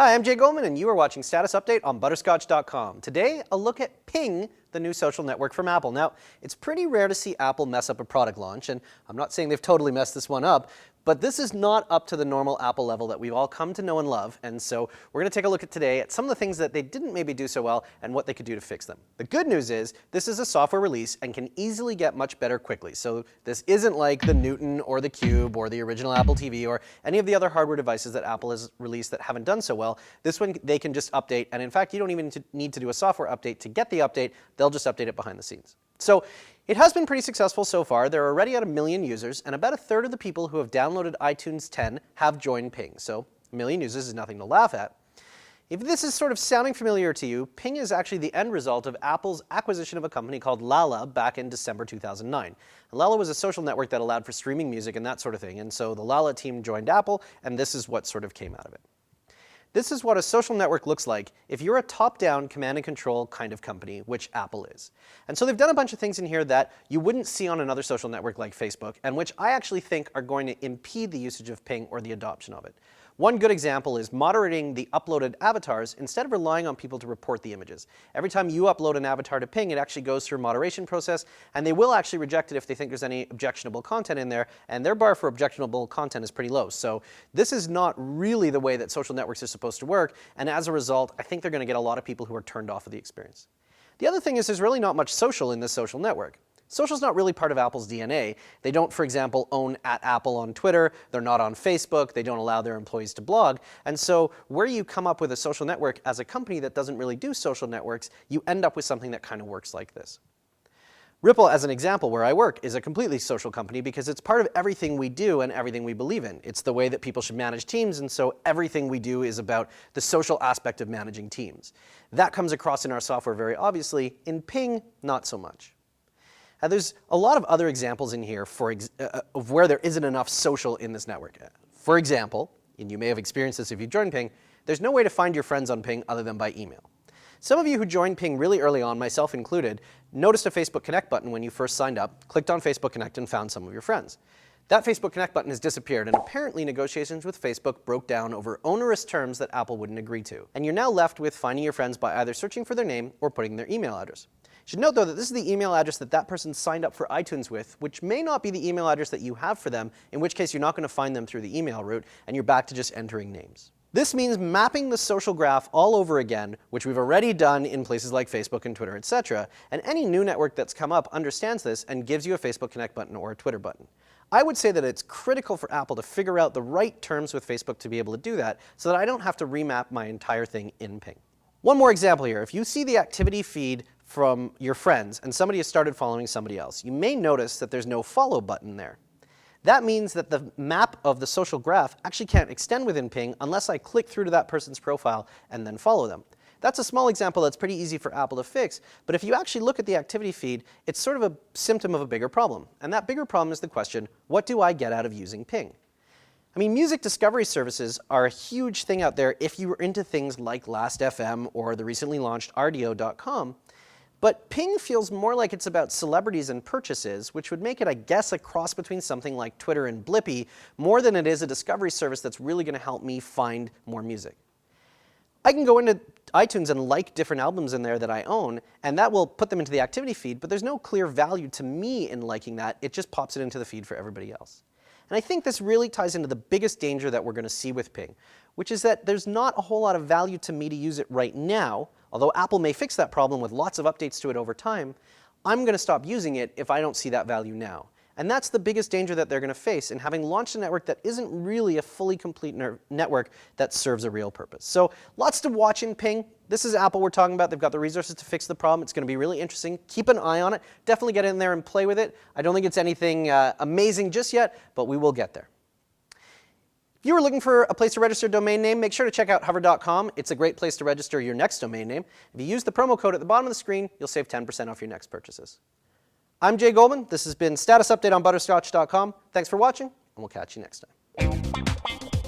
Hi, I'm Jay Goldman, and you are watching Status Update on Butterscotch.com. Today, a look at Ping, the new social network from Apple. Now, it's pretty rare to see Apple mess up a product launch, and I'm not saying they've totally messed this one up, but this is not up to the normal Apple level that we've all come to know and love, and so we're going to take a look at today at some of the things that they didn't maybe do so well and what they could do to fix them. The good news is this is a software release and can easily get much better quickly, so this isn't like the Newton or the Cube or the original Apple TV or any of the other hardware devices that Apple has released that haven't done so well. This one they can just update, and in fact you don't even need to do a software update to get the update. They'll just update it behind the scenes. So it has been pretty successful so far. They're already at 1 million users, and about a third of the people who have downloaded iTunes 10 have joined Ping. So 1 million users is nothing to laugh at. If this is sort of sounding familiar to you, Ping is actually the end result of Apple's acquisition of a company called Lala back in December 2009. And Lala was a social network that allowed for streaming music and that sort of thing, and so the Lala team joined Apple, and this is what sort of came out of it. This is what a social network looks like if you're a top-down command and control kind of company, which Apple is. And so they've done a bunch of things in here that you wouldn't see on another social network like Facebook, and which I actually think are going to impede the usage of Ping or the adoption of it. One good example is moderating the uploaded avatars instead of relying on people to report the images. Every time you upload an avatar to Ping, it actually goes through a moderation process, and they will actually reject it if they think there's any objectionable content in there, and their bar for objectionable content is pretty low. So this is not really the way that social networks are supposed to work, and as a result, I think they're going to get a lot of people who are turned off of the experience. The other thing is there's really not much social in this social network. Social's not really part of Apple's DNA. They don't, for example, own @Apple on Twitter, they're not on Facebook, they don't allow their employees to blog, and so where you come up with a social network as a company that doesn't really do social networks, you end up with something that kind of works like this. Ripple, as an example, where I work, is a completely social company because it's part of everything we do and everything we believe in. It's the way that people should manage teams, and so everything we do is about the social aspect of managing teams. That comes across in our software very obviously. In Ping, not so much. There's a lot of other examples in here of where there isn't enough social in this network. For example, and you may have experienced this if you joined Ping, there's no way to find your friends on Ping other than by email. Some of you who joined Ping really early on, myself included, noticed a Facebook Connect button when you first signed up, clicked on Facebook Connect, and found some of your friends. That Facebook Connect button has disappeared, and apparently negotiations with Facebook broke down over onerous terms that Apple wouldn't agree to. And you're now left with finding your friends by either searching for their name or putting their email address. You should note, though, that this is the email address that person signed up for iTunes with, which may not be the email address that you have for them, in which case you're not going to find them through the email route, and you're back to just entering names. This means mapping the social graph all over again, which we've already done in places like Facebook and Twitter, etc., and any new network that's come up understands this and gives you a Facebook Connect button or a Twitter button. I would say that it's critical for Apple to figure out the right terms with Facebook to be able to do that, so that I don't have to remap my entire thing in Ping. One more example here. If you see the activity feed from your friends and somebody has started following somebody else, you may notice that there's no follow button there. That means that the map of the social graph actually can't extend within Ping unless I click through to that person's profile and then follow them. That's a small example that's pretty easy for Apple to fix, but if you actually look at the activity feed, it's sort of a symptom of a bigger problem. And that bigger problem is the question, what do I get out of using Ping? I mean, music discovery services are a huge thing out there if you were into things like Last.fm or the recently launched Rdio.com. But Ping feels more like it's about celebrities and purchases, which would make it, I guess, a cross between something like Twitter and Blippy, more than it is a discovery service that's really going to help me find more music. I can go into iTunes and like different albums in there that I own, and that will put them into the activity feed, but there's no clear value to me in liking that. It just pops it into the feed for everybody else. And I think this really ties into the biggest danger that we're going to see with Ping, which is that there's not a whole lot of value to me to use it right now. Although Apple may fix that problem with lots of updates to it over time, I'm going to stop using it if I don't see that value now. And that's the biggest danger that they're going to face in having launched a network that isn't really a fully complete network that serves a real purpose. So lots to watch in Ping. This is Apple we're talking about. They've got the resources to fix the problem. It's going to be really interesting. Keep an eye on it. Definitely get in there and play with it. I don't think it's anything amazing just yet, but we will get there. If you were looking for a place to register a domain name, make sure to check out hover.com. It's a great place to register your next domain name. If you use the promo code at the bottom of the screen, you'll save 10% off your next purchases. I'm Jay Goldman. This has been Status Update on Butterscotch.com. Thanks for watching, and we'll catch you next time.